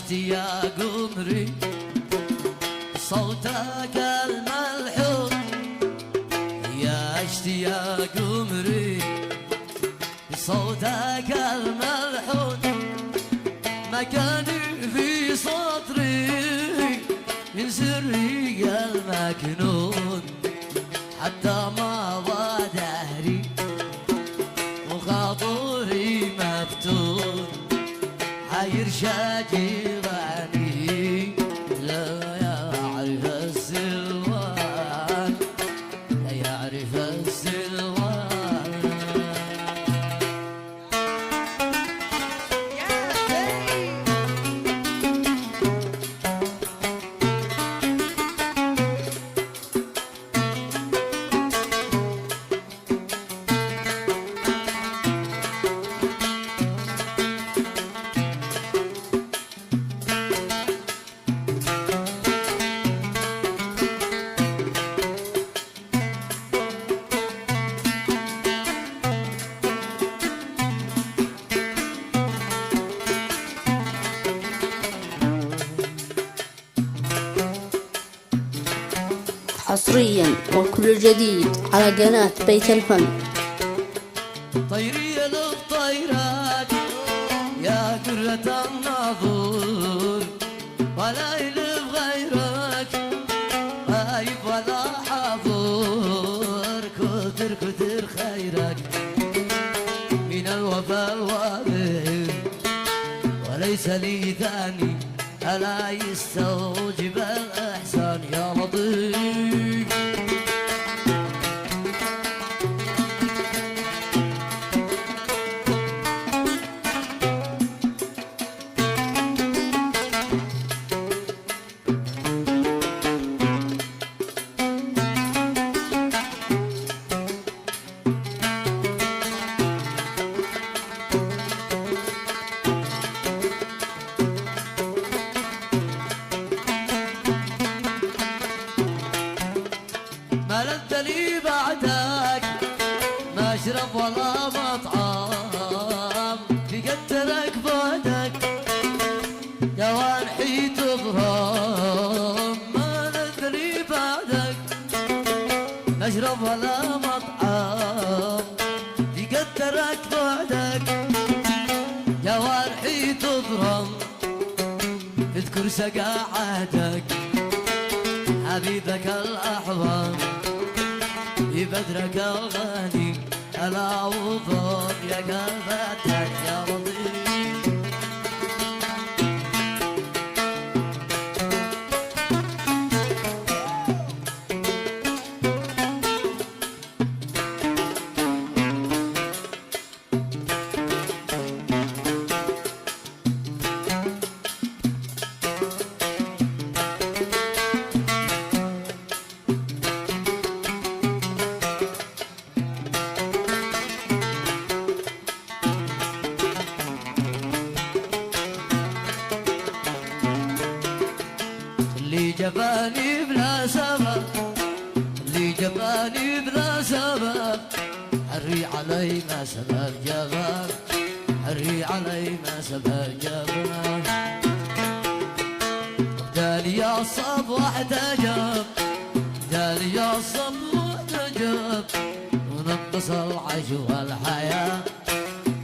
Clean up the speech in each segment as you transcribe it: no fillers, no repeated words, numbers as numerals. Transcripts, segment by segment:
اشتياق عمري صوتك الملحون، يا اشتياق عمري صوتك الملحون، مكاني في صدري من سري المكنون، حتى ما ضاع دهري وخاطري مفتون، حير شاجراني لا يعرف السلوان، لا يعرف السلوان. حصريا وكل جديد على قناة بيت الفن. طيري يا للطيرات يا قرة الناظور، ولا يلف غيرك غايب ولا حاضر، كثر كثر خيرك من الوفا الوابل، وليس لي ثاني ألا يستوجب الإحسان يا لطيف. ما لذ لي بعدك ما اشرب ولا مطعم، بقدرك بعدك جوارحي تضرم. ما لذ لي بعدك ما اشرب ولا مطعم، بقدرك بعدك جوارحي تضرم. اذكر سقاعتك حبيبك الأحضان، ببدرك الغالي ألا وضم يا قلبتك يا لطيف. اللي جفاني بلا سبب، اللي جفاني بلا سبب، حري علي ما سبب جفان، حري علي ما سبب جفان. دالي يا صب واحتجب، دالي يا صب واحتجب، ونقص العيش والحياة،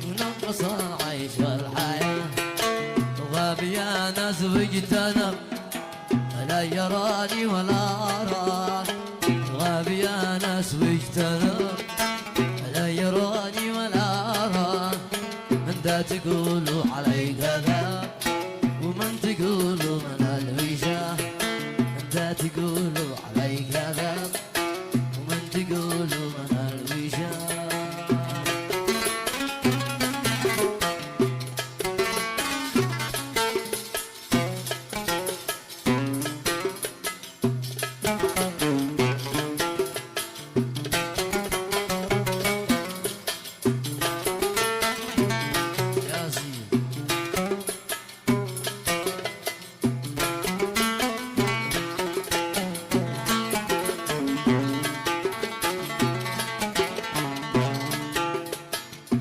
ونقص العيش والحياة. وغاب يا ناس واجتنب لا يراني ولا أراه، غاب يا ناس واجتنب لا يراني ولا أراه. من ذا تقولوا علي كذا ومن تقولوا من الوجاه، من ذا تقولوا علي كذا ومن تقولوا من الوجاه.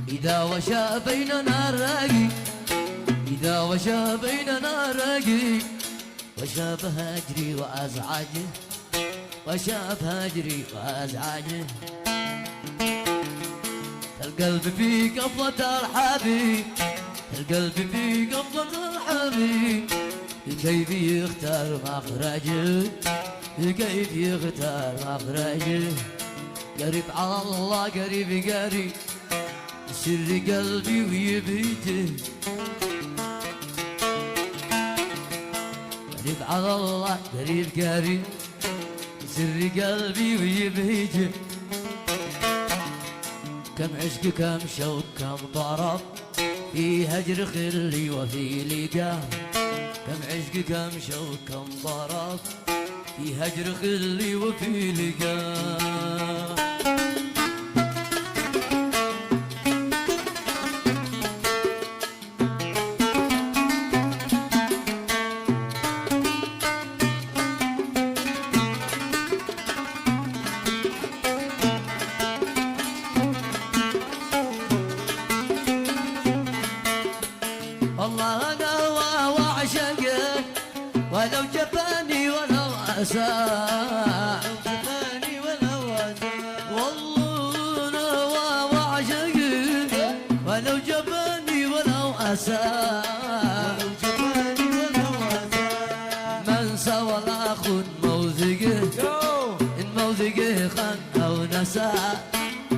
إذا وشى بيننا الراقي، إذا وشى بيننا رقيق وشاب هجري وأزعجه وشاب هجري وأزعجه القلب في قبضة الحبيب القلب في قبضة الحبيب كيف يختار مخرجه كيف يختار مخرجه قريب على الله قريب قريب سر قلبي ويبيته قريب على الله قريب قريب سر قلبي ويبيته كم عشق كم شوق كم ضرب في هجر خلي وفي لقاه كم عشق كم شوق كم ضرب في هجر خلي وفي لقاه والله انا واعشقك ولو جفاني ولو اساء جفاني ولو اساء والله انا واعشقك ولو جفاني ولو اساء جفاني ولو اساء ما انسى ولا اخذ موثقه الموثقه خان او نسى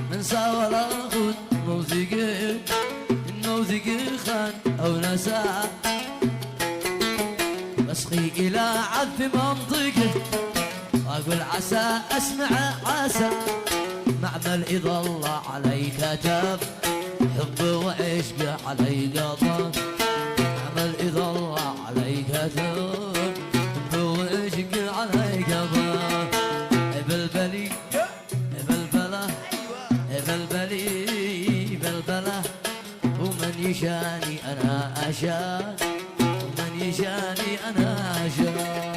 ما انسى ولا اخذ موثقه الموثقه خان أو نسى بسقي إلى عذب منطقه وأقول عسى أسمع عسى معمل إذا الله علي كتب حب وعشق علي قضى معمل إذا الله علي كتب حب وعشق علي قضى بلبلي بلبلة بلبلي بلبلة ومن يشاني أنا أشان ومن يشاني أنا أشان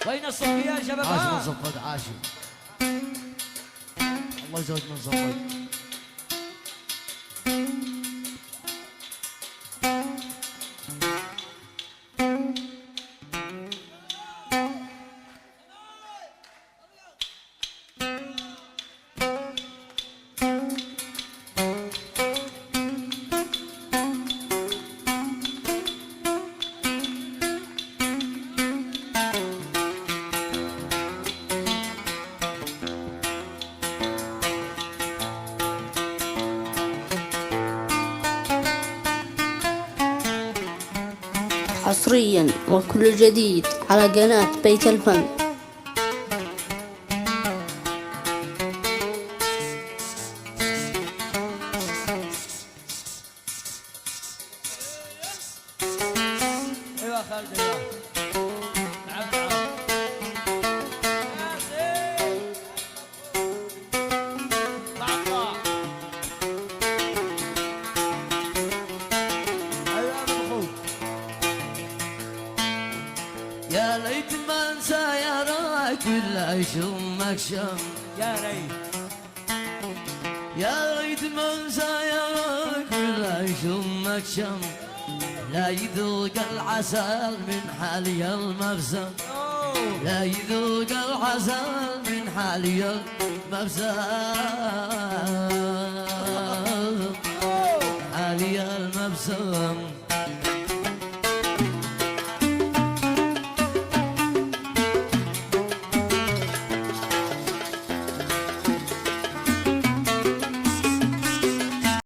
وين الصفية يا شباب؟ عاش من صفد عاشق الله يزود من صفد حصريا وكل جديد على قناة بيت الفن. ايوه خالد ايوه نعم نعم مع الله ايوه انا اخوك يا ليت ما انسى يا راك ولا يشمك شم يا ريت يا ريت ما انسى يا راك ولا يشمك شم لا يذوق العسل من حالي المبسم لا يذوق العسل من حالي المبسم حالي المبسم